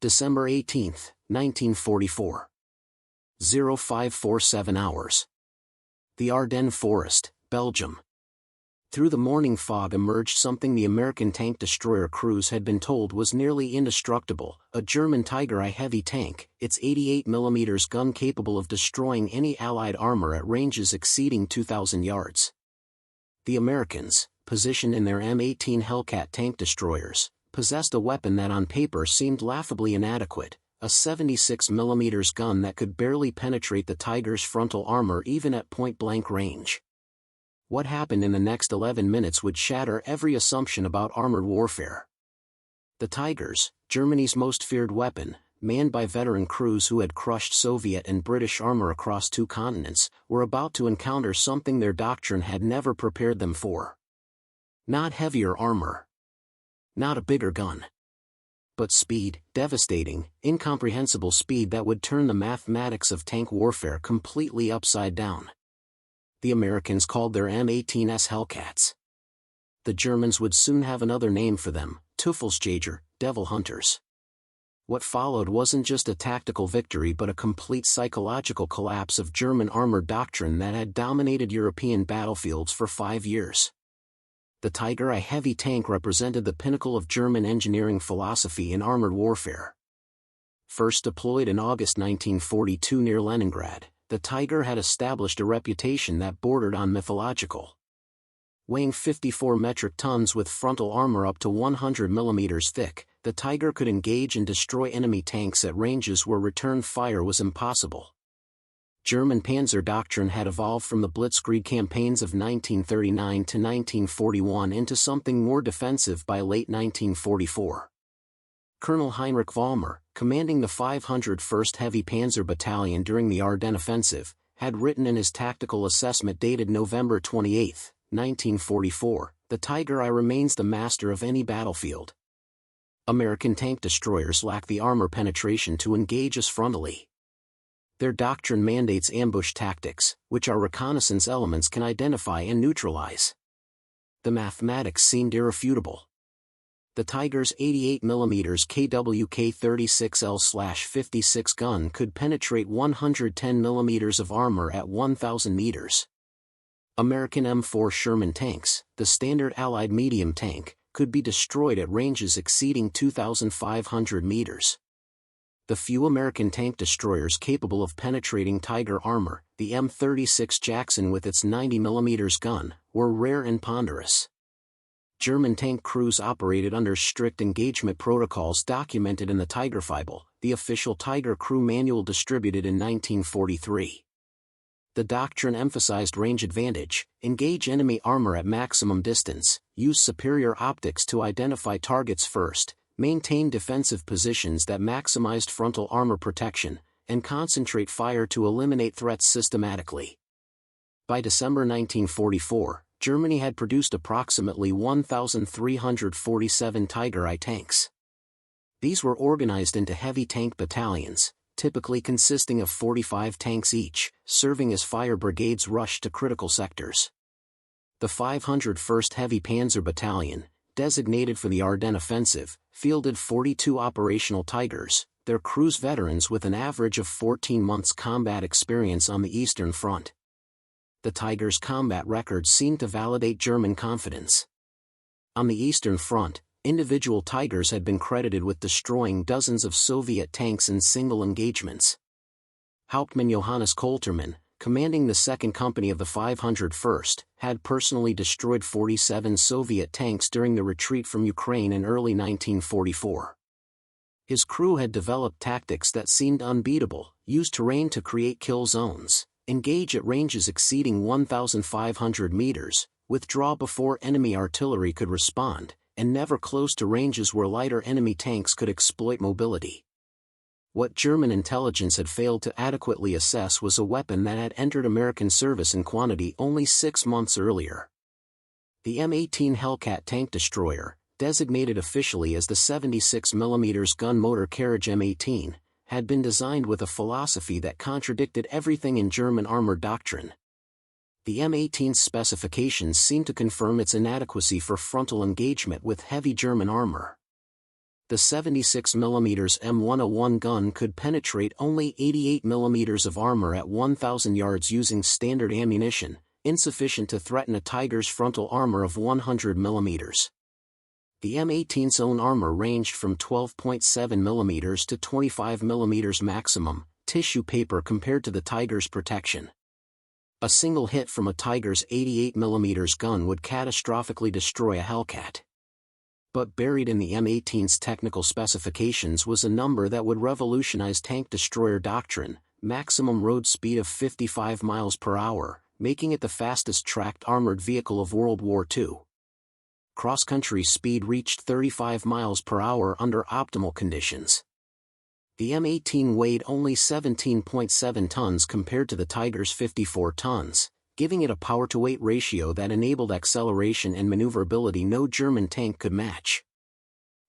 December 18, 1944. 0547 hours. The Ardennes Forest, Belgium. Through the morning fog emerged something the American tank destroyer crews had been told was nearly indestructible, a German Tiger I heavy tank, its 88mm gun capable of destroying any Allied armor at ranges exceeding 2,000 yards. The Americans, positioned in their M18 Hellcat tank destroyers, possessed a weapon that on paper seemed laughably inadequate, a 76mm gun that could barely penetrate the Tiger's frontal armor even at point-blank range. What happened in the next 11 minutes would shatter every assumption about armored warfare. The Tigers, Germany's most feared weapon, manned by veteran crews who had crushed Soviet and British armor across 2 continents, were about to encounter something their doctrine had never prepared them for. Not heavier armor. Not a bigger gun. But speed, devastating, incomprehensible speed that would turn the mathematics of tank warfare completely upside down. The Americans called their M18s Hellcats. The Germans would soon have another name for them, Teufelsjäger, Devil Hunters. What followed wasn't just a tactical victory but a complete psychological collapse of German armored doctrine that had dominated European battlefields for 5 years. The Tiger I heavy tank represented the pinnacle of German engineering philosophy in armored warfare. First deployed in August 1942 near Leningrad, the Tiger had established a reputation that bordered on mythological. Weighing 54 metric tons with frontal armor up to 100 mm thick, the Tiger could engage and destroy enemy tanks at ranges where return fire was impossible. German panzer doctrine had evolved from the Blitzkrieg campaigns of 1939 to 1941 into something more defensive by late 1944. Colonel Heinrich Vollmer, commanding the 501st Heavy Panzer Battalion during the Ardennes Offensive, had written in his tactical assessment dated November 28, 1944, "The Tiger I remains the master of any battlefield." American tank destroyers lack the armor penetration to engage us frontally. Their doctrine mandates ambush tactics, which our reconnaissance elements can identify and neutralize. The mathematics seemed irrefutable. The Tiger's 88mm KWK-36L/56 gun could penetrate 110 mm of armor at 1,000 meters. American M4 Sherman tanks, the standard Allied medium tank, could be destroyed at ranges exceeding 2,500 meters. The few American tank destroyers capable of penetrating Tiger armor, the M36 Jackson with its 90mm gun, were rare and ponderous. German tank crews operated under strict engagement protocols documented in the Tigerfibel, the official Tiger crew manual distributed in 1943. The doctrine emphasized range advantage, engage enemy armor at maximum distance, use superior optics to identify targets first, maintain defensive positions that maximized frontal armor protection, and concentrate fire to eliminate threats systematically. By December 1944, Germany had produced approximately 1,347 Tiger I tanks. These were organized into heavy tank battalions, typically consisting of 45 tanks each, serving as fire brigades rushed to critical sectors. The 501st Heavy Panzer Battalion, designated for the Ardennes Offensive, fielded 42 operational Tigers, their crews veterans with an average of 14 months combat experience on the Eastern Front. The Tigers' combat records seemed to validate German confidence. On the Eastern Front, individual Tigers had been credited with destroying dozens of Soviet tanks in single engagements. Hauptmann Johannes Koltermann, commanding the 2nd Company of the 501st, had personally destroyed 47 Soviet tanks during the retreat from Ukraine in early 1944. His crew had developed tactics that seemed unbeatable, used terrain to create kill zones, engage at ranges exceeding 1,500 meters, withdraw before enemy artillery could respond, and never close to ranges where lighter enemy tanks could exploit mobility. What German intelligence had failed to adequately assess was a weapon that had entered American service in quantity only 6 months earlier. The M18 Hellcat tank destroyer, designated officially as the 76mm gun motor carriage M18, had been designed with a philosophy that contradicted everything in German armored doctrine. The M18's specifications seemed to confirm its inadequacy for frontal engagement with heavy German armor. The 76mm M101 gun could penetrate only 88mm of armor at 1,000 yards using standard ammunition, insufficient to threaten a Tiger's frontal armor of 100mm. The M18's own armor ranged from 12.7mm to 25mm maximum, tissue paper compared to the Tiger's protection. A single hit from a Tiger's 88mm gun would catastrophically destroy a Hellcat. But buried in the M18's technical specifications was a number that would revolutionize tank destroyer doctrine: maximum road speed of 55 miles per hour, making it the fastest tracked armored vehicle of World War II. Cross-country speed reached 35 miles per hour under optimal conditions. The M18 weighed only 17.7 tons compared to the Tiger's 54 tons, giving it a power-to-weight ratio that enabled acceleration and maneuverability no German tank could match.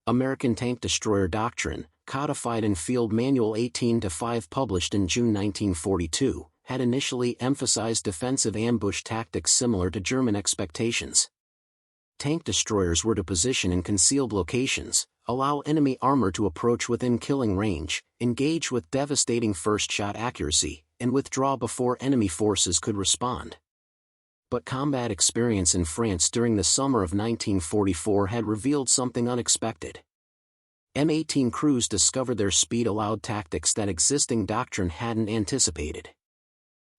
American Tank Destroyer Doctrine, codified in Field Manual 18-5 published in June 1942, had initially emphasized defensive ambush tactics similar to German expectations. Tank destroyers were to position in concealed locations, allow enemy armor to approach within killing range, engage with devastating first-shot accuracy, and withdraw before enemy forces could respond. But combat experience in France during the summer of 1944 had revealed something unexpected. M18 crews discovered their speed allowed tactics that existing doctrine hadn't anticipated.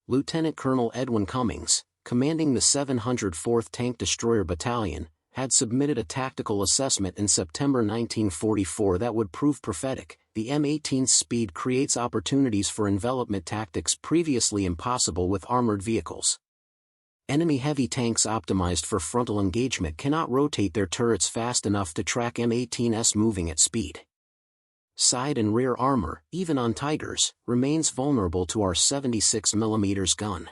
Lieutenant Colonel Edwin Cummings, commanding the 704th Tank Destroyer Battalion, had submitted a tactical assessment in September 1944 that would prove prophetic. The M18's speed creates opportunities for envelopment tactics previously impossible with armored vehicles. Enemy heavy tanks optimized for frontal engagement cannot rotate their turrets fast enough to track M18s moving at speed. Side and rear armor, even on Tigers, remains vulnerable to our 76mm gun.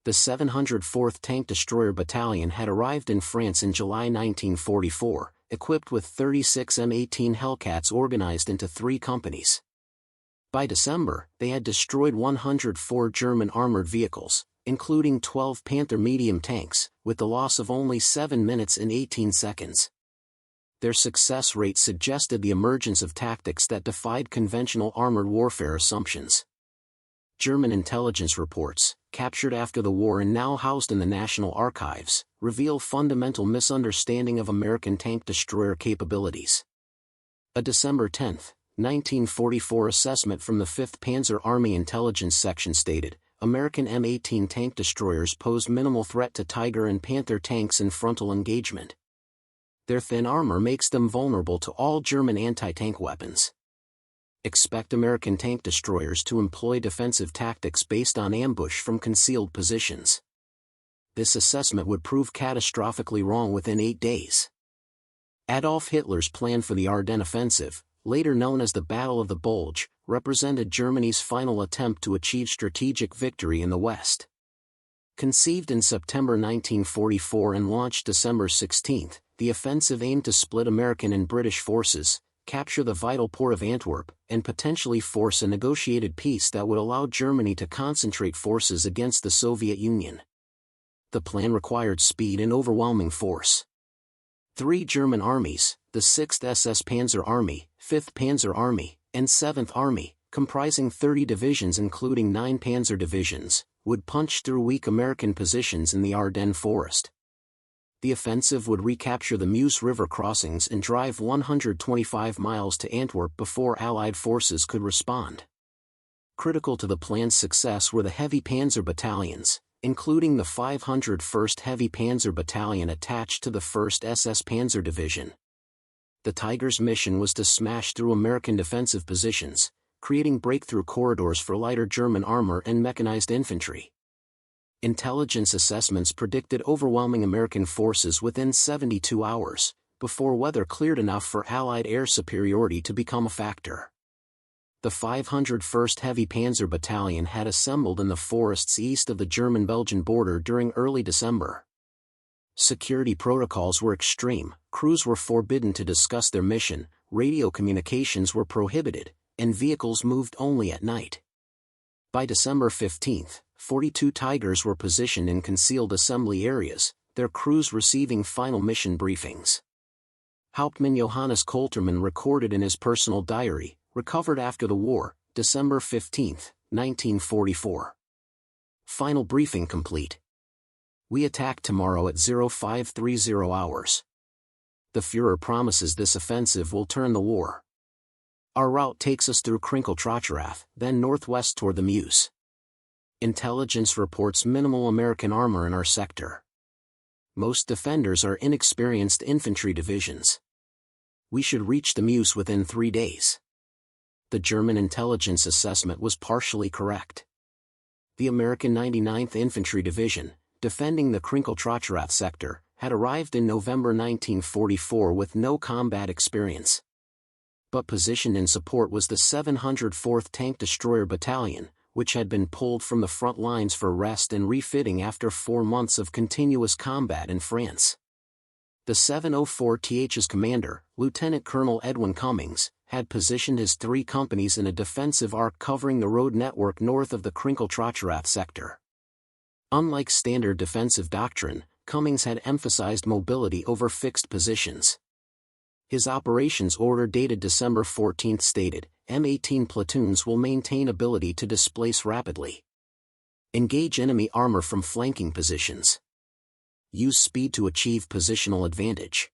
The 704th Tank Destroyer Battalion had arrived in France in July 1944, equipped with 36 M18 Hellcats organized into 3 companies. By December, they had destroyed 104 German armored vehicles, including 12 Panther medium tanks, with the loss of only 7 minutes and 18 seconds. Their success rate suggested the emergence of tactics that defied conventional armored warfare assumptions. German intelligence reports, captured after the war and now housed in the National Archives, reveal fundamental misunderstanding of American tank destroyer capabilities. A December 10, 1944 assessment from the 5th Panzer Army Intelligence Section stated, American M18 tank destroyers pose minimal threat to Tiger and Panther tanks in frontal engagement. Their thin armor makes them vulnerable to all German anti-tank weapons. Expect American tank destroyers to employ defensive tactics based on ambush from concealed positions. This assessment would prove catastrophically wrong within 8 days. Adolf Hitler's plan for the Ardennes Offensive, later known as the Battle of the Bulge, represented Germany's final attempt to achieve strategic victory in the West. Conceived in September 1944 and launched December 16, the offensive aimed to split American and British forces, capture the vital port of Antwerp, and potentially force a negotiated peace that would allow Germany to concentrate forces against the Soviet Union. The plan required speed and overwhelming force. 3 German armies, the 6th SS Panzer Army, 5th Panzer Army, and 7th Army, comprising 30 divisions including 9 panzer divisions, would punch through weak American positions in the Ardennes Forest. The offensive would recapture the Meuse River crossings and drive 125 miles to Antwerp before Allied forces could respond. Critical to the plan's success were the heavy panzer battalions, including the 501st Heavy Panzer Battalion attached to the 1st SS Panzer Division. The Tiger's mission was to smash through American defensive positions, creating breakthrough corridors for lighter German armor and mechanized infantry. Intelligence assessments predicted overwhelming American forces within 72 hours, before weather cleared enough for Allied air superiority to become a factor. The 501st Heavy Panzer Battalion had assembled in the forests east of the German-Belgian border during early December. Security protocols were extreme, crews were forbidden to discuss their mission, radio communications were prohibited, and vehicles moved only at night. By December 15, 42 Tigers were positioned in concealed assembly areas, their crews receiving final mission briefings. Hauptmann Johannes Koltermann recorded in his personal diary, recovered after the war, December 15, 1944. Final briefing complete. We attack tomorrow at 0530 hours. The Führer promises this offensive will turn the war. Our route takes us through Krinkel-Tracherath, then northwest toward the Meuse. Intelligence reports minimal American armor in our sector. Most defenders are inexperienced infantry divisions. We should reach the Meuse within 3 days. The German intelligence assessment was partially correct. The American 99th Infantry Division, defending the Krinkel-Tracherath sector, had arrived in November 1944 with no combat experience. But positioned in support was the 704th Tank Destroyer Battalion, which had been pulled from the front lines for rest and refitting after 4 months of continuous combat in France. The 704th's commander, Lieutenant Colonel Edwin Cummings, had positioned his 3 companies in a defensive arc covering the road network north of the Krinkel-Tracherath sector. Unlike standard defensive doctrine, Cummings had emphasized mobility over fixed positions. His operations order dated December 14 stated, M18 platoons will maintain ability to displace rapidly. Engage enemy armor from flanking positions. Use speed to achieve positional advantage.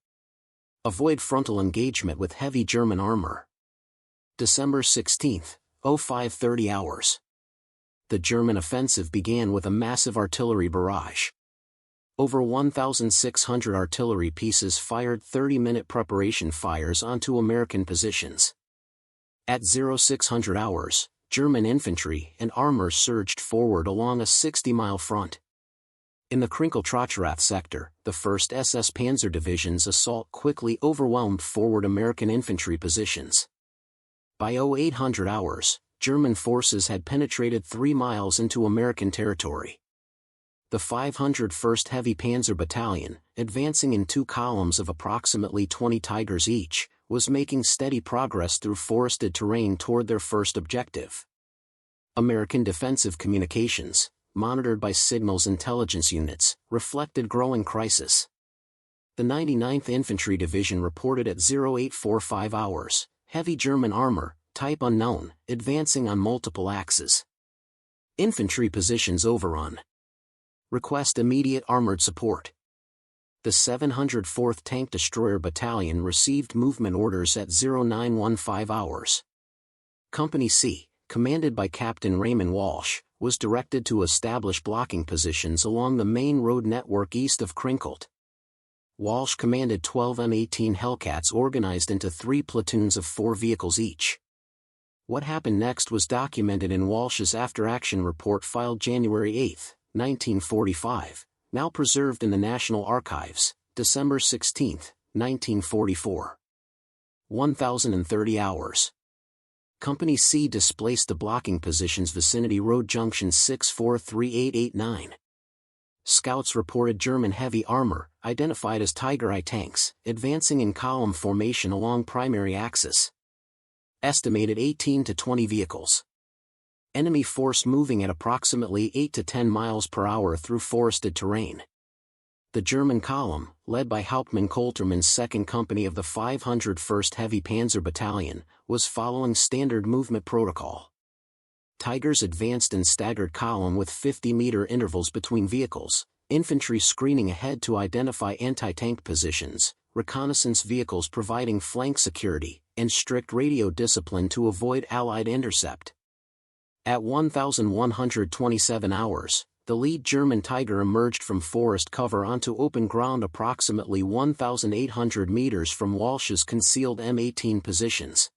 Avoid frontal engagement with heavy German armor. December 16, 0530 hours. The German offensive began with a massive artillery barrage. Over 1,600 artillery pieces fired 30-minute preparation fires onto American positions. At 0600 hours, German infantry and armor surged forward along a 60-mile front. In the Krinkel-Tracherath sector, the 1st SS Panzer Division's assault quickly overwhelmed forward American infantry positions. By 0800 hours, German forces had penetrated 3 miles into American territory. The 501st Heavy Panzer Battalion, advancing in 2 columns of approximately 20 Tigers each, was making steady progress through forested terrain toward their first objective. American defensive communications, monitored by signals intelligence units, reflected growing crisis. The 99th Infantry Division reported at 0845 hours, heavy German armor, type unknown, advancing on multiple axes. Infantry positions overrun. Request immediate armored support. The 704th Tank Destroyer Battalion received movement orders at 0915 hours. Company C, commanded by Captain Raymond Walsh, was directed to establish blocking positions along the main road network east of Krinkelt. Walsh commanded 12 M18 Hellcats organized into 3 platoons of 4 vehicles each. What happened next was documented in Walsh's after-action report filed January 8, 1945, now preserved in the National Archives, December 16, 1944. 1030 hours. Company C displaced the blocking positions vicinity Road Junction 643889. Scouts reported German heavy armor, identified as Tiger I tanks, advancing in column formation along primary axis. Estimated 18 to 20 vehicles. Enemy force moving at approximately 8 to 10 miles per hour through forested terrain. The German column, led by Hauptmann Koltermann's 2nd Company of the 501st Heavy Panzer Battalion, was following standard movement protocol. Tigers advanced in staggered column with 50-meter intervals between vehicles, infantry screening ahead to identify anti-tank positions, reconnaissance vehicles providing flank security, and strict radio discipline to avoid Allied intercept. At 1127 hours, the lead German Tiger emerged from forest cover onto open ground approximately 1,800 meters from Walsh's concealed M18 positions.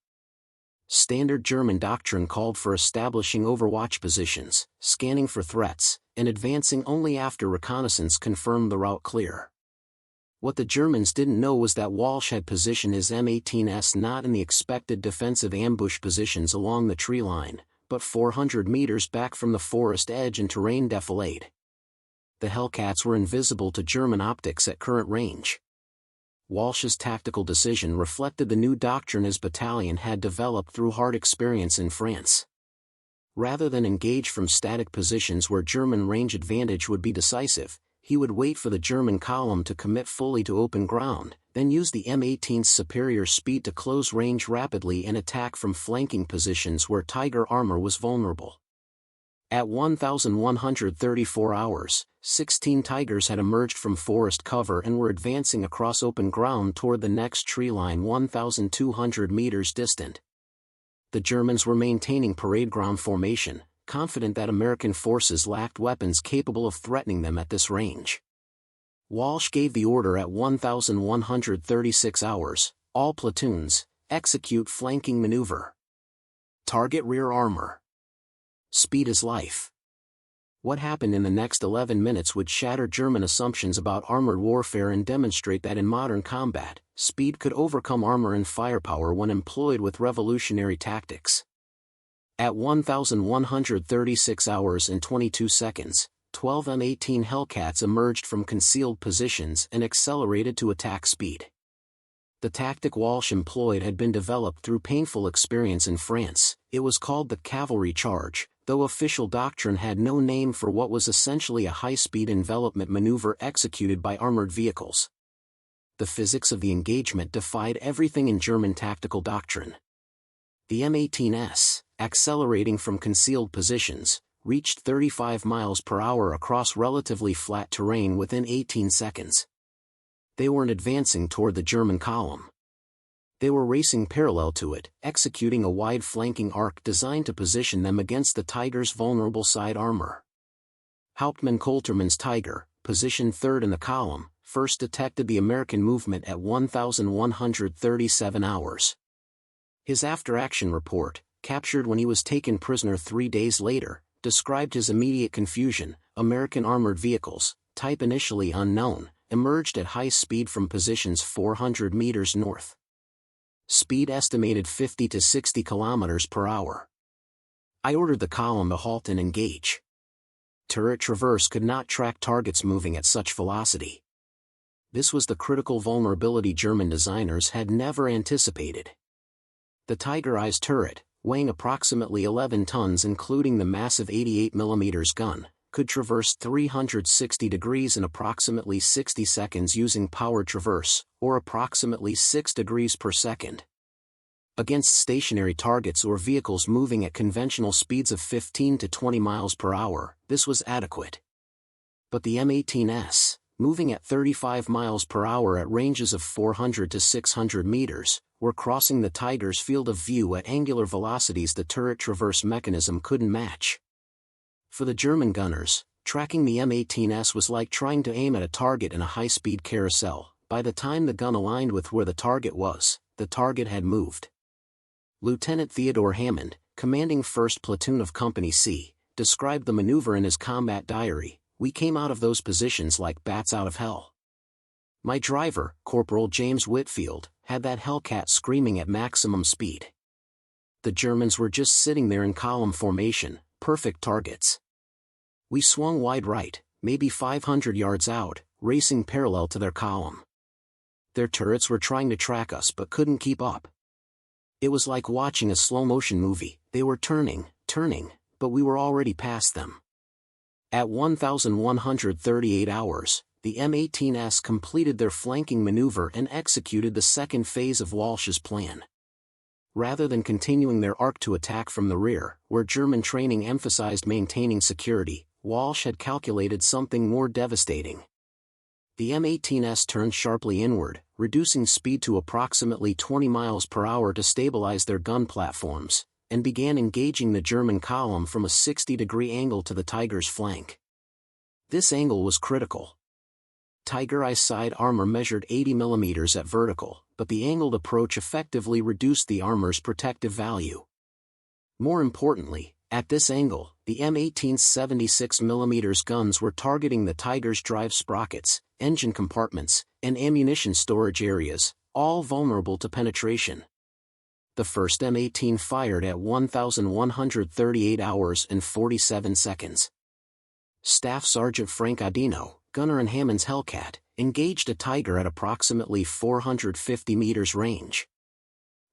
Standard German doctrine called for establishing overwatch positions, scanning for threats, and advancing only after reconnaissance confirmed the route clear. What the Germans didn't know was that Walsh had positioned his M18s not in the expected defensive ambush positions along the tree line, but 400 meters back from the forest edge and terrain defilade. The Hellcats were invisible to German optics at current range. Walsh's tactical decision reflected the new doctrine his battalion had developed through hard experience in France. Rather than engage from static positions where German range advantage would be decisive, he would wait for the German column to commit fully to open ground, then use the M18's superior speed to close range rapidly and attack from flanking positions where Tiger armor was vulnerable. At 1,134 hours, 16 Tigers had emerged from forest cover and were advancing across open ground toward the next tree line 1,200 meters distant. The Germans were maintaining parade ground formation, confident that American forces lacked weapons capable of threatening them at this range. Walsh gave the order at 1,136 hours, all platoons, execute flanking maneuver. Target rear armor. Speed is life. What happened in the next 11 minutes would shatter German assumptions about armored warfare and demonstrate that in modern combat, speed could overcome armor and firepower when employed with revolutionary tactics. At 1,136 hours and 22 seconds, 12 M18 Hellcats emerged from concealed positions and accelerated to attack speed. The tactic Walsh employed had been developed through painful experience in France. It was called the cavalry charge, though official doctrine had no name for what was essentially a high-speed envelopment maneuver executed by armored vehicles. The physics of the engagement defied everything in German tactical doctrine. The M18s, accelerating from concealed positions, reached 35 miles per hour across relatively flat terrain within 18 seconds. They weren't advancing toward the German column. They were racing parallel to it, executing a wide flanking arc designed to position them against the Tiger's vulnerable side armor. Hauptmann Coultermann's Tiger, positioned third in the column, first detected the American movement at 1,137 hours. His after-action report, captured when he was taken prisoner 3 days later, described his immediate confusion. American armored vehicles, type initially unknown, emerged at high speed from positions 400 meters north. Speed estimated 50 to 60 kilometers per hour. I ordered the column to halt and engage. Turret traverse could not track targets moving at such velocity. This was the critical vulnerability German designers had never anticipated. The Tiger-Eyes turret, weighing approximately 11 tons including the massive 88mm gun, could traverse 360 degrees in approximately 60 seconds using powered traverse, or approximately 6 degrees per second. Against stationary targets or vehicles moving at conventional speeds of 15 to 20 miles per hour, this was adequate. But the M18s, moving at 35 miles per hour at ranges of 400 to 600 meters, were crossing the Tiger's field of view at angular velocities the turret traverse mechanism couldn't match. For the German gunners, tracking the M18s was like trying to aim at a target in a high-speed carousel. By the time the gun aligned with where the target was, the target had moved. Lieutenant Theodore Hammond, commanding 1st Platoon of Company C, described the maneuver in his combat diary. "We came out of those positions like bats out of hell. My driver, Corporal James Whitfield, had that Hellcat screaming at maximum speed. The Germans were just sitting there in column formation, perfect targets. We swung wide right, maybe 500 yards out, racing parallel to their column. Their turrets were trying to track us but couldn't keep up. It was like watching a slow-motion movie. They were turning, but we were already past them." At 1,138 hours, the M18s completed their flanking maneuver and executed the second phase of Walsh's plan. Rather than continuing their arc to attack from the rear, where German training emphasized maintaining security, Walsh had calculated something more devastating. The M18s turned sharply inward, reducing speed to approximately 20 miles per hour to stabilize their gun platforms, and began engaging the German column from a 60-degree angle to the Tiger's flank. This angle was critical. Tiger-Eyes side armor measured 80 mm at vertical, but the angled approach effectively reduced the armor's protective value. More importantly, at this angle, the M18's 76 mm guns were targeting the Tiger's drive sprockets, engine compartments, and ammunition storage areas, all vulnerable to penetration. The first M18 fired at 1,138 hours and 47 seconds. Staff Sergeant Frank Adino, gunner in Hammond's Hellcat, engaged a Tiger at approximately 450 meters range.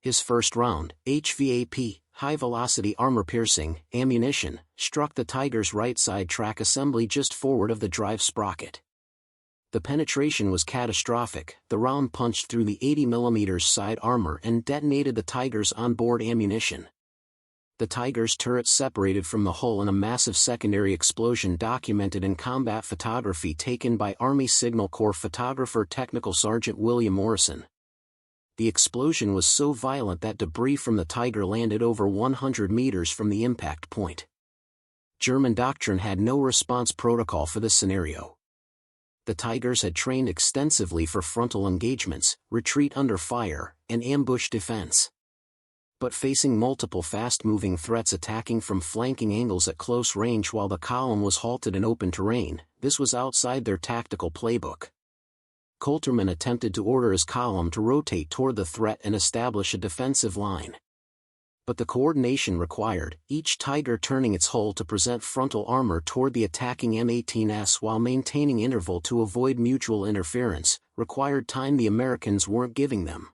His first round, HVAP, high-velocity armor-piercing, ammunition, struck the Tiger's right side track assembly just forward of the drive sprocket. The penetration was catastrophic. The round punched through the 80mm side armor and detonated the Tiger's onboard ammunition. The Tiger's turret separated from the hull in a massive secondary explosion documented in combat photography taken by Army Signal Corps photographer Technical Sergeant William Morrison. The explosion was so violent that debris from the Tiger landed over 100 meters from the impact point. German doctrine had no response protocol for this scenario. The Tigers had trained extensively for frontal engagements, retreat under fire, and ambush defense. But facing multiple fast-moving threats attacking from flanking angles at close range while the column was halted in open terrain, this was outside their tactical playbook. Coulterman attempted to order his column to rotate toward the threat and establish a defensive line. But the coordination required, each Tiger turning its hull to present frontal armor toward the attacking M-18s while maintaining interval to avoid mutual interference, required time the Americans weren't giving them.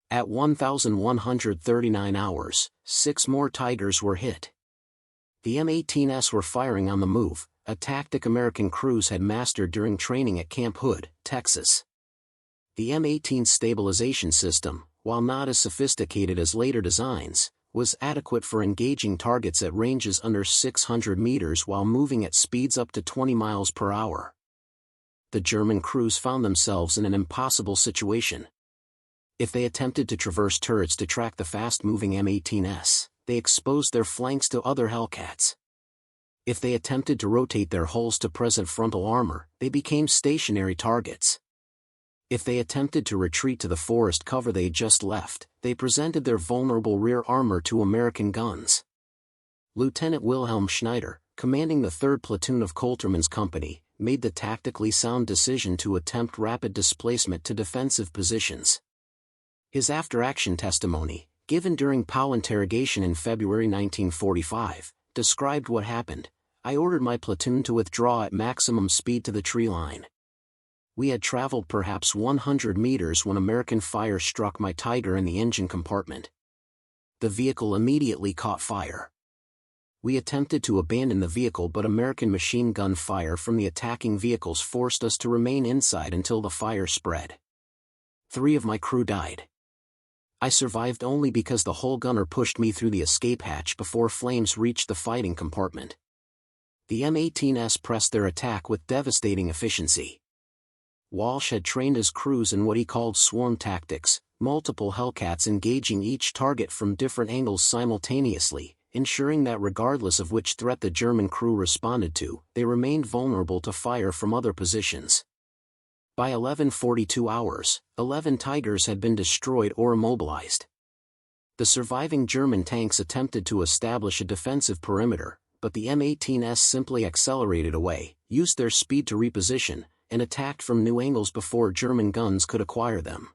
At 1,139 hours, 6 more Tigers were hit. The M-18s were firing on the move, a tactic American crews had mastered during training at Camp Hood, Texas. The M-18 stabilization system, while not as sophisticated as later designs, was adequate for engaging targets at ranges under 600 meters while moving at speeds up to 20 miles per hour. The German crews found themselves in an impossible situation. If they attempted to traverse turrets to track the fast-moving M-18s, they exposed their flanks to other Hellcats. If they attempted to rotate their hulls to present frontal armor, they became stationary targets. If they attempted to retreat to the forest cover they just left, they presented their vulnerable rear armor to American guns. Lieutenant Wilhelm Schneider, commanding the 3rd Platoon of Coulterman's company, made the tactically sound decision to attempt rapid displacement to defensive positions. His after-action testimony, given during POW interrogation in February 1945, described what happened. "I ordered my platoon to withdraw at maximum speed to the tree line. We had traveled perhaps 100 meters when American fire struck my Tiger in the engine compartment. The vehicle immediately caught fire. We attempted to abandon the vehicle, but American machine gun fire from the attacking vehicles forced us to remain inside until the fire spread. 3 of my crew died. I survived only because the hull gunner pushed me through the escape hatch before flames reached the fighting compartment." The M-18s pressed their attack with devastating efficiency. Walsh had trained his crews in what he called swarm tactics, multiple Hellcats engaging each target from different angles simultaneously, ensuring that regardless of which threat the German crew responded to, they remained vulnerable to fire from other positions. By 11:42 hours, 11 Tigers had been destroyed or immobilized. The surviving German tanks attempted to establish a defensive perimeter, but the M-18s simply accelerated away, used their speed to reposition, and attacked from new angles before German guns could acquire them.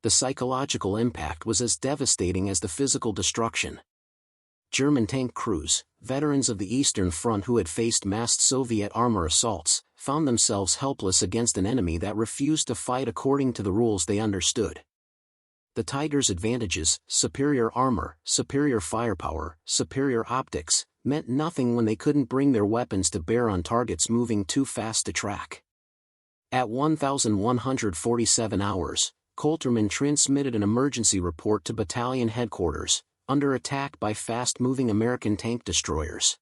The psychological impact was as devastating as the physical destruction. German tank crews, veterans of the Eastern Front who had faced massed Soviet armor assaults, found themselves helpless against an enemy that refused to fight according to the rules they understood. The Tiger's advantages, superior armor, superior firepower, superior optics, meant nothing when they couldn't bring their weapons to bear on targets moving too fast to track. At 1,147 hours, Coulterman transmitted an emergency report to battalion headquarters, under attack by fast-moving American tank destroyers.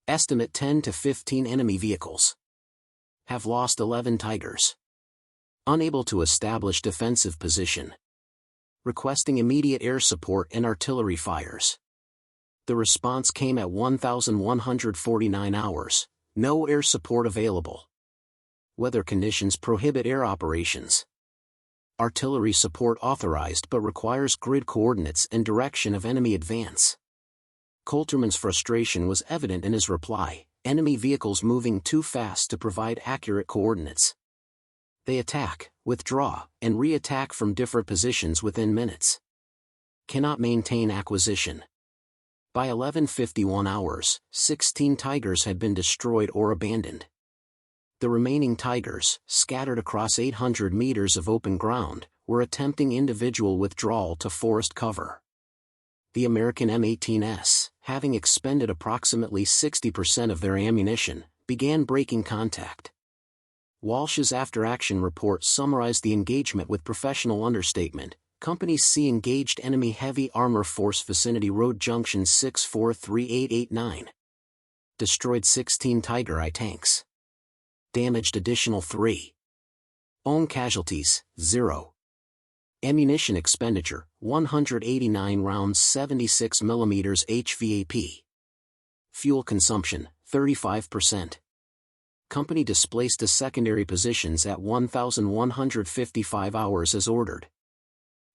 Estimate 10 to 15 enemy vehicles. Have lost 11 Tigers. Unable to establish defensive position. Requesting immediate air support and artillery fires. The response came at 1,149 hours, no air support available. Weather conditions prohibit air operations. Artillery support authorized but requires grid coordinates and direction of enemy advance. Coulterman's frustration was evident in his reply, enemy vehicles moving too fast to provide accurate coordinates. They attack, withdraw, and re-attack from different positions within minutes. Cannot maintain acquisition. By 11:51 hours, 16 Tigers had been destroyed or abandoned. The remaining Tigers, scattered across 800 meters of open ground, were attempting individual withdrawal to forest cover. The American M-18s, having expended approximately 60% of their ammunition, began breaking contact. Walsh's after-action report summarized the engagement with professional understatement. Company C engaged enemy heavy armor force vicinity road junction 643889. Destroyed 16 Tiger I tanks. Damaged additional 3. Own casualties, 0. Ammunition expenditure, 189 rounds 76 mm HVAP. Fuel consumption, 35%. Company displaced to secondary positions at 1,155 hours as ordered.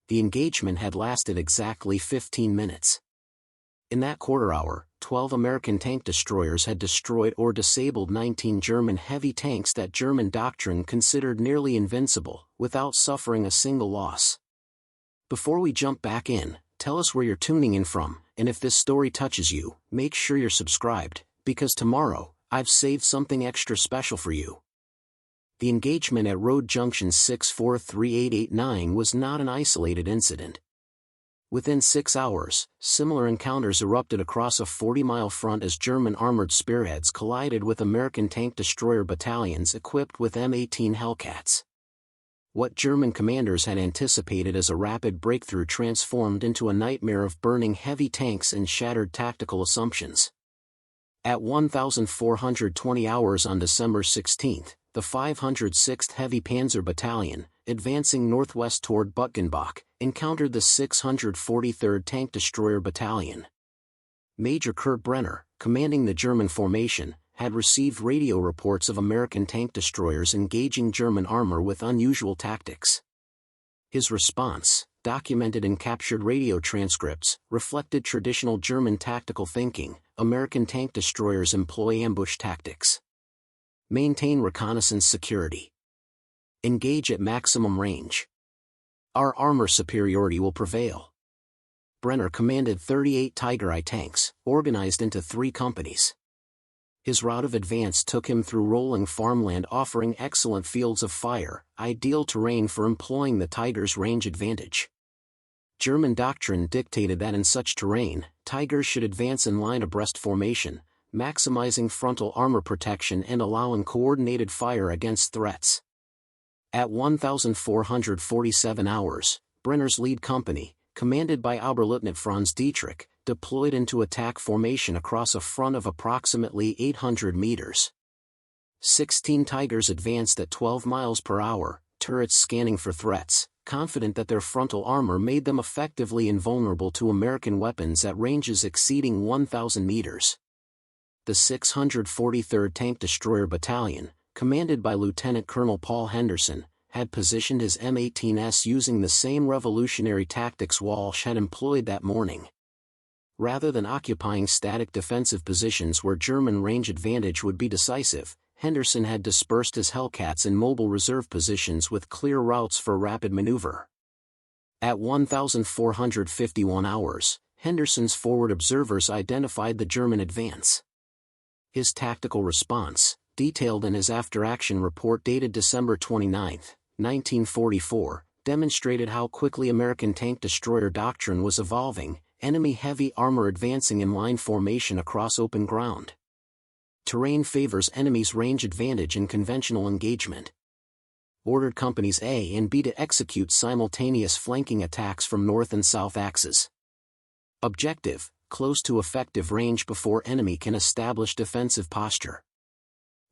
The engagement had lasted exactly 15 minutes. In that quarter hour, 12 American tank destroyers had destroyed or disabled 19 German heavy tanks that German doctrine considered nearly invincible, without suffering a single loss. Before we jump back in, tell us where you're tuning in from, and if this story touches you, make sure you're subscribed, because tomorrow, I've saved something extra special for you. The engagement at Road Junction 643889 was not an isolated incident. Within 6 hours, similar encounters erupted across a 40-mile front as German armored spearheads collided with American tank destroyer battalions equipped with M18 Hellcats. What German commanders had anticipated as a rapid breakthrough transformed into a nightmare of burning heavy tanks and shattered tactical assumptions. At 1,420 hours on December 16, the 506th Heavy Panzer Battalion, advancing northwest toward Butgenbach, encountered the 643rd Tank Destroyer Battalion. Major Kurt Brenner, commanding the German formation, had received radio reports of American tank destroyers engaging German armor with unusual tactics. His response, documented in captured radio transcripts, reflected traditional German tactical thinking. American tank destroyers employ ambush tactics. Maintain reconnaissance security. Engage at maximum range. Our armor superiority will prevail. Brenner commanded 38 Tiger I tanks, organized into 3 companies. His route of advance took him through rolling farmland offering excellent fields of fire, ideal terrain for employing the Tiger's range advantage. German doctrine dictated that in such terrain, Tigers should advance in line abreast formation, maximizing frontal armor protection and allowing coordinated fire against threats. At 1,447 hours, Brenner's lead company, commanded by Oberleutnant Franz Dietrich, deployed into attack formation across a front of approximately 800 meters. 16 Tigers advanced at 12 miles per hour, turrets scanning for threats, confident that their frontal armor made them effectively invulnerable to American weapons at ranges exceeding 1,000 meters. The 643rd Tank Destroyer Battalion, commanded by Lieutenant Colonel Paul Henderson, had positioned his M18s using the same revolutionary tactics Walsh had employed that morning. Rather than occupying static defensive positions where German range advantage would be decisive, Henderson had dispersed his Hellcats in mobile reserve positions with clear routes for rapid maneuver. At 1,451 hours, Henderson's forward observers identified the German advance. His tactical response, detailed in his after-action report dated December 29, 1944, demonstrated how quickly American tank destroyer doctrine was evolving, enemy heavy armor advancing in line formation across open ground. Terrain favors enemy's range advantage in conventional engagement. Ordered Companies A and B to execute simultaneous flanking attacks from north and south axes. Objective: close to effective range before enemy can establish defensive posture.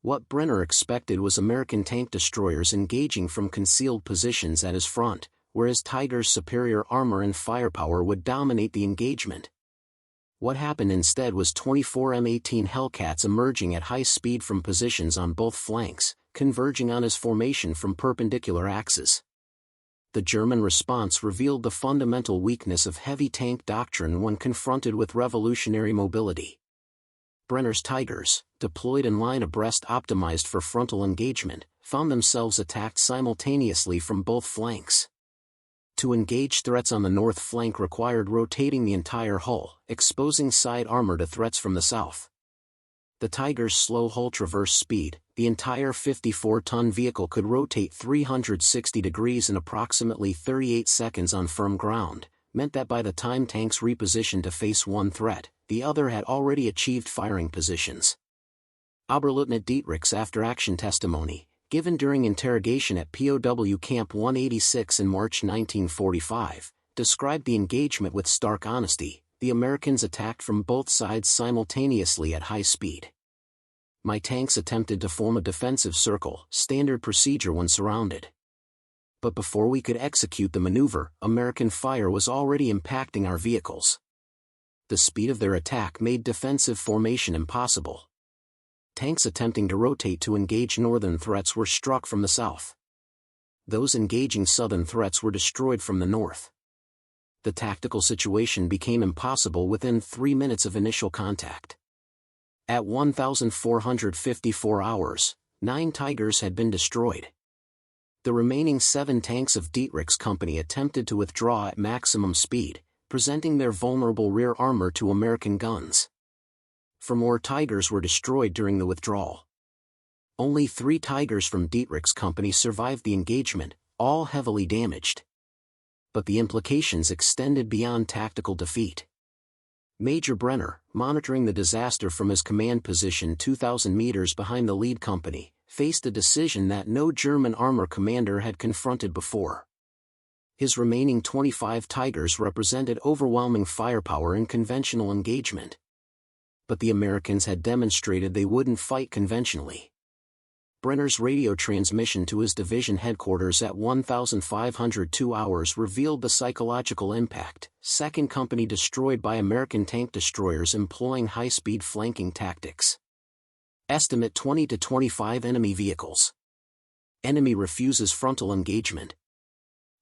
What Brenner expected was American tank destroyers engaging from concealed positions at his front, whereas Tiger's superior armor and firepower would dominate the engagement. What happened instead was 24 M18 Hellcats emerging at high speed from positions on both flanks, converging on his formation from perpendicular axes. The German response revealed the fundamental weakness of heavy tank doctrine when confronted with revolutionary mobility. Brenner's Tigers, deployed in line abreast optimized for frontal engagement, found themselves attacked simultaneously from both flanks. To engage threats on the north flank required rotating the entire hull, exposing side armor to threats from the south. The Tiger's slow hull traverse speed, the entire 54-ton vehicle could rotate 360 degrees in approximately 38 seconds on firm ground, meant that by the time tanks repositioned to face one threat, the other had already achieved firing positions. Oberleutnant Dietrich's after-action testimony, given during interrogation at POW Camp 186 in March 1945, described the engagement with stark honesty. The Americans attacked from both sides simultaneously at high speed. My tanks attempted to form a defensive circle, standard procedure when surrounded. But before we could execute the maneuver, American fire was already impacting our vehicles. The speed of their attack made defensive formation impossible. Tanks attempting to rotate to engage northern threats were struck from the south. Those engaging southern threats were destroyed from the north. The tactical situation became impossible within 3 minutes of initial contact. At 1,454 hours, 9 Tigers had been destroyed. The remaining 7 tanks of Dietrich's company attempted to withdraw at maximum speed, presenting their vulnerable rear armor to American guns. 4 more Tigers were destroyed during the withdrawal. Only 3 Tigers from Dietrich's company survived the engagement, all heavily damaged. But the implications extended beyond tactical defeat. Major Brenner, monitoring the disaster from his command position 2,000 meters behind the lead company, faced a decision that no German armor commander had confronted before. His remaining 25 Tigers represented overwhelming firepower in conventional engagement. But the Americans had demonstrated they wouldn't fight conventionally. Brenner's radio transmission to his division headquarters at 1,502 hours revealed the psychological impact. 2nd Company destroyed by American tank destroyers employing high-speed flanking tactics. Estimate 20 to 25 enemy vehicles. Enemy refuses frontal engagement.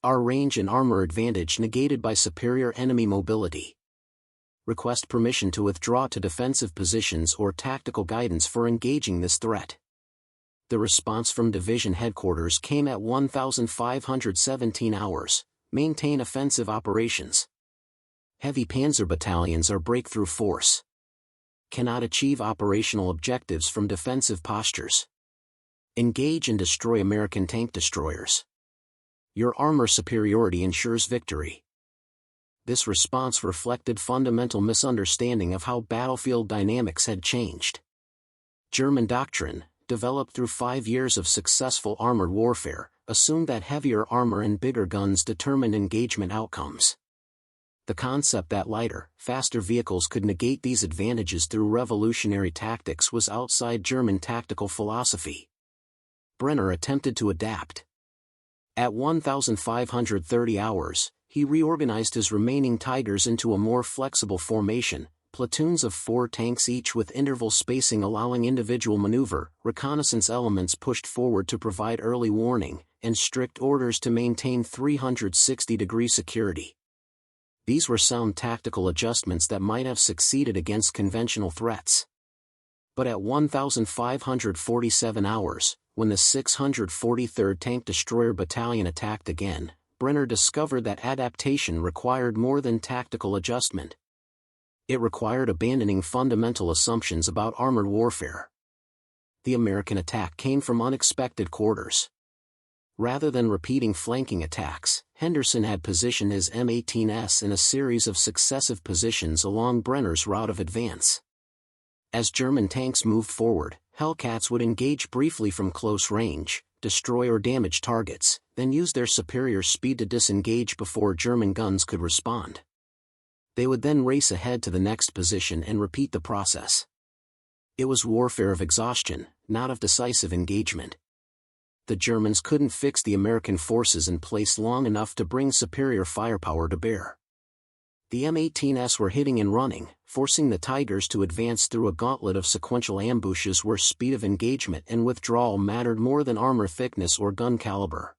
Our range and armor advantage negated by superior enemy mobility. Request permission to withdraw to defensive positions or tactical guidance for engaging this threat. The response from division headquarters came at 1,517 hours. Maintain offensive operations. Heavy panzer battalions are breakthrough force. Cannot achieve operational objectives from defensive postures. Engage and destroy American tank destroyers. Your armor superiority ensures victory. This response reflected fundamental misunderstanding of how battlefield dynamics had changed. German doctrine, developed through 5 years of successful armored warfare, assumed that heavier armor and bigger guns determined engagement outcomes. The concept that lighter, faster vehicles could negate these advantages through revolutionary tactics was outside German tactical philosophy. Brenner attempted to adapt. At 1,530 hours, he reorganized his remaining Tigers into a more flexible formation, platoons of 4 tanks each with interval spacing allowing individual maneuver, reconnaissance elements pushed forward to provide early warning, and strict orders to maintain 360-degree security. These were sound tactical adjustments that might have succeeded against conventional threats. But at 1,547 hours, when the 643rd Tank Destroyer Battalion attacked again, Brenner discovered that adaptation required more than tactical adjustment. It required abandoning fundamental assumptions about armored warfare. The American attack came from unexpected quarters. Rather than repeating flanking attacks, Henderson had positioned his M18s in a series of successive positions along Brenner's route of advance. As German tanks moved forward, Hellcats would engage briefly from close range, destroy or damage targets, then use their superior speed to disengage before German guns could respond. They would then race ahead to the next position and repeat the process. It was warfare of exhaustion, not of decisive engagement. The Germans couldn't fix the American forces in place long enough to bring superior firepower to bear. The M18s were hitting and running, forcing the Tigers to advance through a gauntlet of sequential ambushes where speed of engagement and withdrawal mattered more than armor thickness or gun caliber.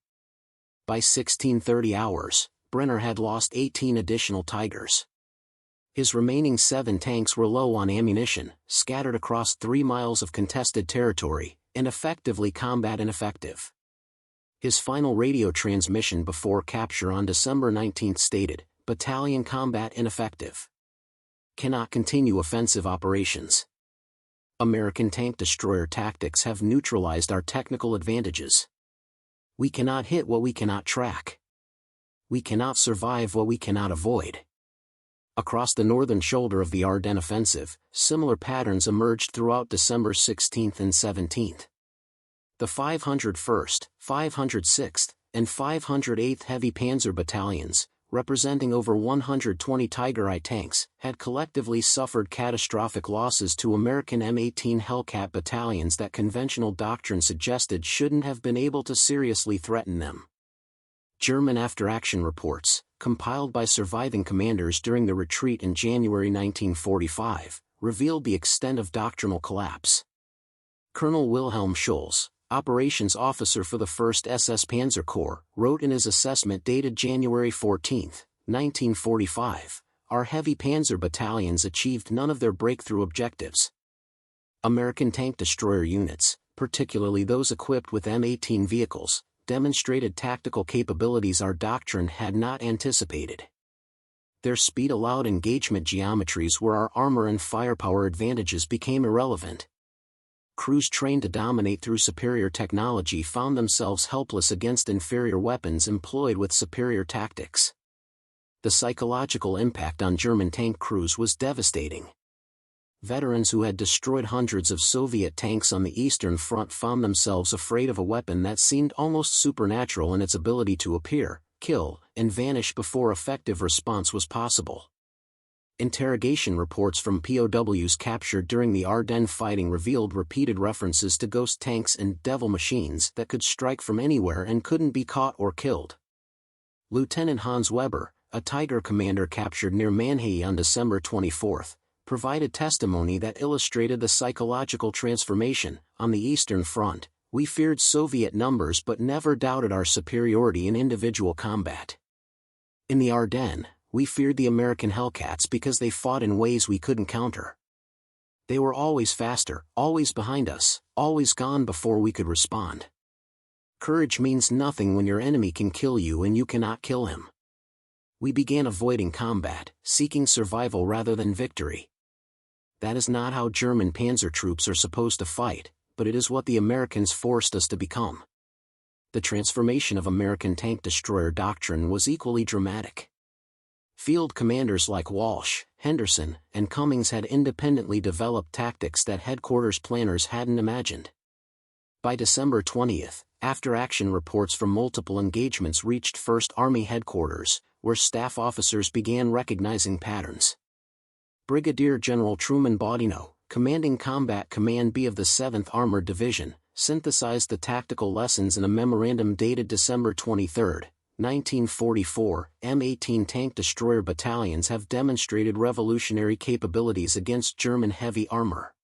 By 1630 hours, Brenner had lost 18 additional Tigers. His remaining 7 tanks were low on ammunition, scattered across 3 miles of contested territory, and effectively combat ineffective. His final radio transmission before capture on December 19 stated, "Battalion combat ineffective. Cannot continue offensive operations. American tank destroyer tactics have neutralized our technical advantages. We cannot hit what we cannot track. We cannot survive what we cannot avoid." Across the northern shoulder of the Ardennes offensive, similar patterns emerged throughout December 16 and 17. The 501st, 506th, and 508th Heavy Panzer Battalions, representing over 120 Tiger I tanks, had collectively suffered catastrophic losses to American M18 Hellcat battalions that conventional doctrine suggested shouldn't have been able to seriously threaten them. German after-action reports, compiled by surviving commanders during the retreat in January 1945, revealed the extent of doctrinal collapse. Colonel Wilhelm Schulz, operations officer for the 1st SS Panzer Corps, wrote in his assessment dated January 14, 1945, "Our heavy panzer battalions achieved none of their breakthrough objectives. American tank destroyer units, particularly those equipped with M18 vehicles, demonstrated tactical capabilities our doctrine had not anticipated. Their speed allowed engagement geometries where our armor and firepower advantages became irrelevant. Crews trained to dominate through superior technology found themselves helpless against inferior weapons employed with superior tactics. The psychological impact on German tank crews was devastating. Veterans who had destroyed hundreds of Soviet tanks on the Eastern Front found themselves afraid of a weapon that seemed almost supernatural in its ability to appear, kill, and vanish before effective response was possible." Interrogation reports from POWs captured during the Ardennes fighting revealed repeated references to ghost tanks and devil machines that could strike from anywhere and couldn't be caught or killed. Lieutenant Hans Weber, a Tiger commander captured near Mannheim on December 24, provided testimony that illustrated the psychological transformation. "On the Eastern Front, we feared Soviet numbers but never doubted our superiority in individual combat. In the Ardennes, we feared the American Hellcats because they fought in ways we couldn't counter. They were always faster, always behind us, always gone before we could respond. Courage means nothing when your enemy can kill you and you cannot kill him. We began avoiding combat, seeking survival rather than victory. That is not how German panzer troops are supposed to fight, but it is what the Americans forced us to become." The transformation of American tank destroyer doctrine was equally dramatic. Field commanders like Walsh, Henderson, and Cummings had independently developed tactics that headquarters planners hadn't imagined. By December 20, after-action reports from multiple engagements reached 1st Army headquarters, where staff officers began recognizing patterns. Brigadier General Truman Bodino, commanding Combat Command B of the 7th Armored Division, synthesized the tactical lessons in a memorandum dated December 23, 1944. M18 tank destroyer battalions have demonstrated revolutionary capabilities against German heavy armor.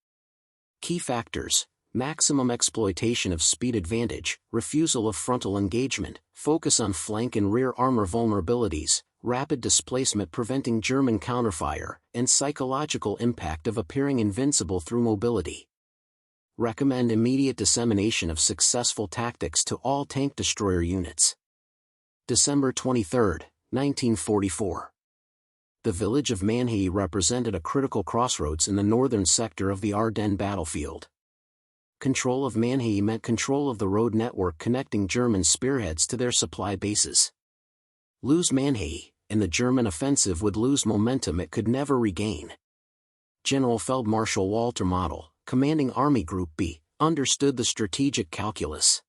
Key factors: maximum exploitation of speed advantage, refusal of frontal engagement, focus on flank and rear armor vulnerabilities, rapid displacement preventing German counterfire, and psychological impact of appearing invincible through mobility. Recommend immediate dissemination of successful tactics to all tank destroyer units. December 23, 1944. The village of Mannheim represented a critical crossroads in the northern sector of the Ardennes battlefield. Control of Mannheim meant control of the road network connecting German spearheads to their supply bases. Lose Mannheim, and the German offensive would lose momentum it could never regain. General Feldmarschall Walter Model, commanding Army Group B, understood the strategic calculus.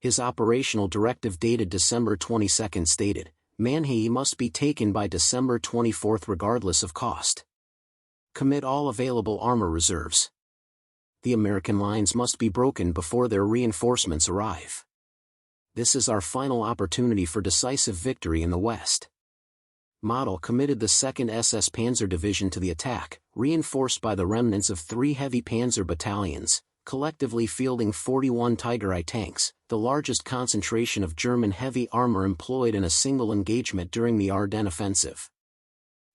His operational directive dated December 22 stated, "Mannheim must be taken by December 24 regardless of cost. Commit all available armor reserves. The American lines must be broken before their reinforcements arrive. This is our final opportunity for decisive victory in the West." Model committed the 2nd SS Panzer Division to the attack, reinforced by the remnants of 3 heavy panzer battalions, collectively fielding 41 Tiger I tanks, the largest concentration of German heavy armor employed in a single engagement during the Ardennes offensive.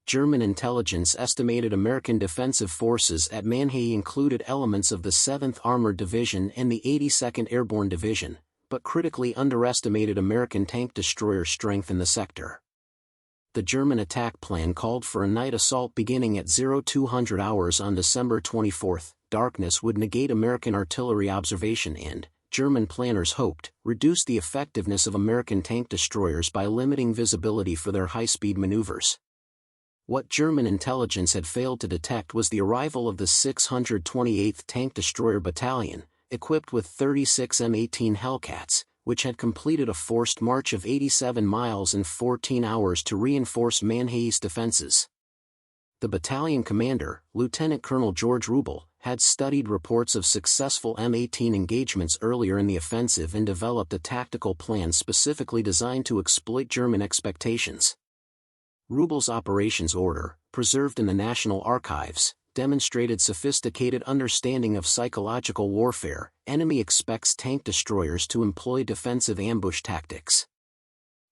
German intelligence estimated American defensive forces at Mannheim included elements of the 7th Armored Division and the 82nd Airborne Division, but critically underestimated American tank destroyer strength in the sector. The German attack plan called for a night assault beginning at 0200 hours on December 24. Darkness would negate American artillery observation and, German planners hoped, reduce the effectiveness of American tank destroyers by limiting visibility for their high-speed maneuvers. What German intelligence had failed to detect was the arrival of the 628th Tank Destroyer Battalion, equipped with 36 M18 Hellcats, which had completed a forced march of 87 miles in 14 hours to reinforce Manhei's defenses. The battalion commander, Lieutenant Colonel George Rubel, had studied reports of successful M18 engagements earlier in the offensive and developed a tactical plan specifically designed to exploit German expectations. Rubel's operations order, preserved in the National Archives, demonstrated sophisticated understanding of psychological warfare. Enemy expects tank destroyers to employ defensive ambush tactics.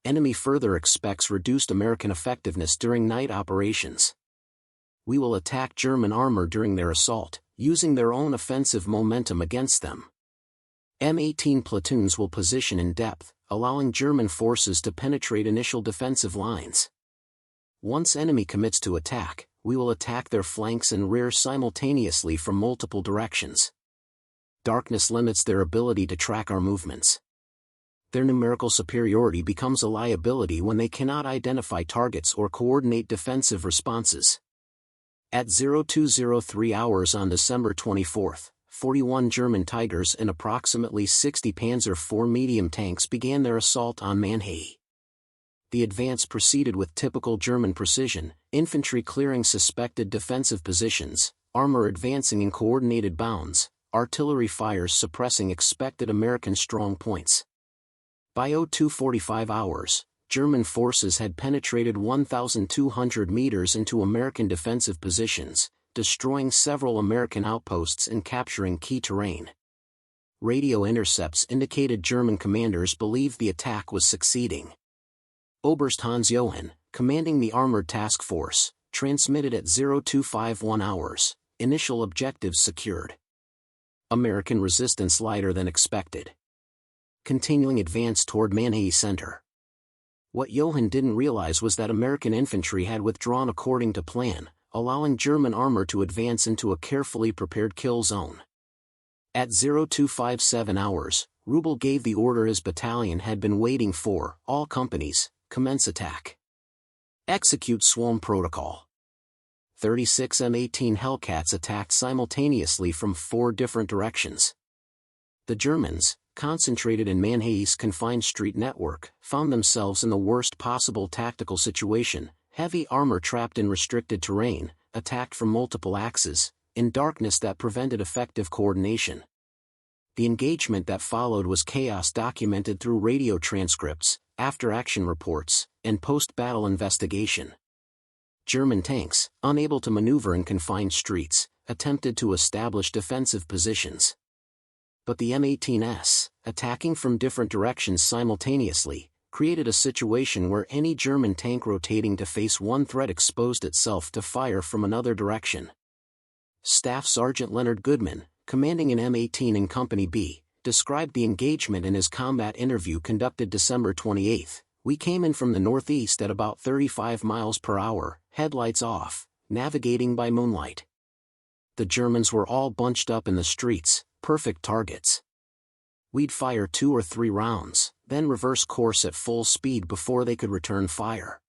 Enemy further expects reduced American effectiveness during night operations. We will attack German armor during their assault, using their own offensive momentum against them. M18 platoons will position in depth, allowing German forces to penetrate initial defensive lines. Once enemy commits to attack, we will attack their flanks and rear simultaneously from multiple directions. Darkness limits their ability to track our movements. Their numerical superiority becomes a liability when they cannot identify targets or coordinate defensive responses. At 0203 hours on December 24, 41 German Tigers and approximately 60 Panzer IV medium tanks began their assault on Manhei. The advance proceeded with typical German precision, infantry clearing suspected defensive positions, armor advancing in coordinated bounds, artillery fires suppressing expected American strong points. By 0245 hours, German forces had penetrated 1,200 meters into American defensive positions, destroying several American outposts and capturing key terrain. Radio intercepts indicated German commanders believed the attack was succeeding. Oberst Hans Johann, commanding the Armored Task Force, transmitted at 0251 hours, initial objectives secured. American resistance lighter than expected. Continuing advance toward Manhei Center. What Johann didn't realize was that American infantry had withdrawn according to plan, allowing German armor to advance into a carefully prepared kill zone. At 0257 hours, Rubel gave the order his battalion had been waiting for: all companies, commence attack. Execute swarm protocol. 36 M18 Hellcats attacked simultaneously from 4 different directions. The Germans, concentrated in Manhei's confined street network, found themselves in the worst possible tactical situation: heavy armor trapped in restricted terrain, attacked from multiple axes, in darkness that prevented effective coordination. The engagement that followed was chaos documented through radio transcripts, after-action reports, and post-battle investigation. German tanks, unable to maneuver in confined streets, attempted to establish defensive positions. But the M18s, attacking from different directions simultaneously, created a situation where any German tank rotating to face one threat exposed itself to fire from another direction. Staff Sergeant Leonard Goodman, commanding an M18 in Company B, described the engagement in his combat interview conducted December 28. "We came in from the northeast at about 35 miles per hour, headlights off, navigating by moonlight. The Germans were all bunched up in the streets, perfect targets. We'd fire 2 or 3 rounds, then reverse course at full speed before they could return fire.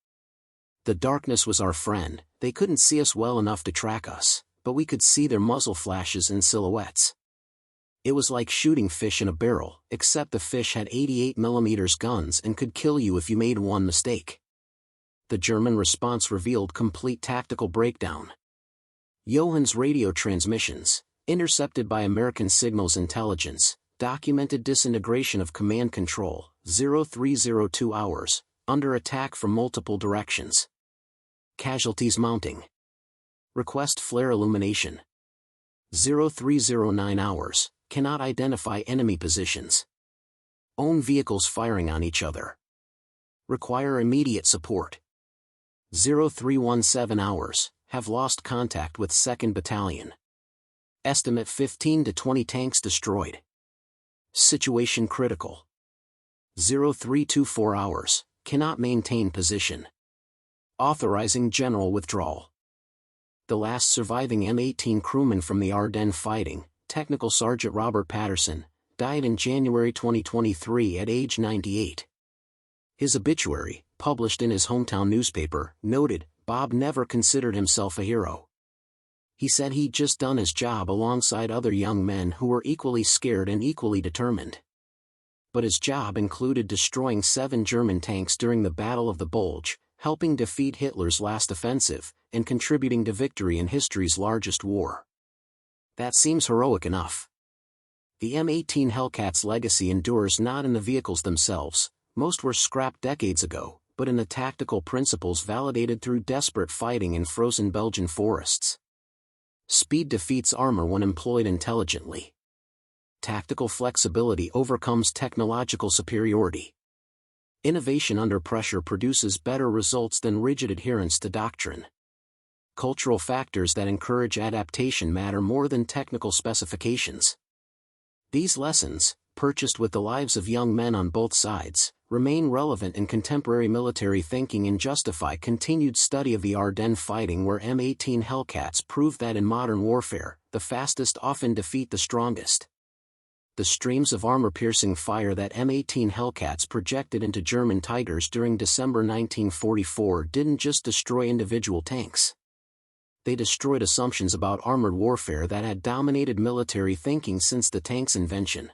The darkness was our friend. They couldn't see us well enough to track us, but we could see their muzzle flashes and silhouettes. It was like shooting fish in a barrel, except the fish had 88mm guns and could kill you if you made one mistake." The German response revealed complete tactical breakdown. Johann's radio transmissions, intercepted by American signals intelligence, documented disintegration of command control, 0302 hours, under attack from multiple directions. Casualties mounting. Request flare illumination. 0309 hours, cannot identify enemy positions. Own vehicles firing on each other. Require immediate support. 0317 hours, have lost contact with 2nd Battalion. Estimate 15 to 20 tanks destroyed. Situation critical. 0324 hours, cannot maintain position. Authorizing general withdrawal. The last surviving M18 crewman from the Ardennes fighting, Technical Sergeant Robert Patterson, died in January 2023 at age 98. His obituary, published in his hometown newspaper, noted, "Bob never considered himself a hero. He said he'd just done his job alongside other young men who were equally scared and equally determined. But his job included destroying 7 German tanks during the Battle of the Bulge, helping defeat Hitler's last offensive, and contributing to victory in history's largest war. That seems heroic enough. The M18 Hellcat's legacy endures not in the vehicles themselves, most were scrapped decades ago, but in the tactical principles validated through desperate fighting in frozen Belgian forests. Speed defeats armor when employed intelligently. Tactical flexibility overcomes technological superiority. Innovation under pressure produces better results than rigid adherence to doctrine. Cultural factors that encourage adaptation matter more than technical specifications. These lessons, purchased with the lives of young men on both sides, remain relevant in contemporary military thinking and justify continued study of the Ardennes fighting, where M18 Hellcats prove that in modern warfare, the fastest often defeat the strongest. The streams of armor-piercing fire that M18 Hellcats projected into German Tigers during December 1944 didn't just destroy individual tanks. They destroyed assumptions about armored warfare that had dominated military thinking since the tank's invention.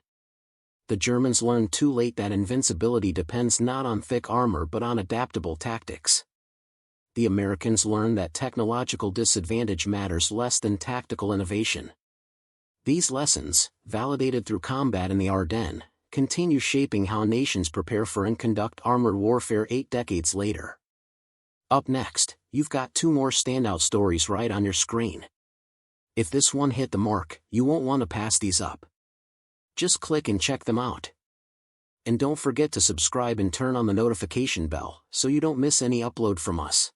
The Germans learned too late that invincibility depends not on thick armor but on adaptable tactics. The Americans learned that technological disadvantage matters less than tactical innovation. These lessons, validated through combat in the Ardennes, continue shaping how nations prepare for and conduct armored warfare 8 decades later. Up next, you've got 2 more standout stories right on your screen. If this one hit the mark, you won't want to pass these up. Just click and check them out. And don't forget to subscribe and turn on the notification bell so you don't miss any upload from us.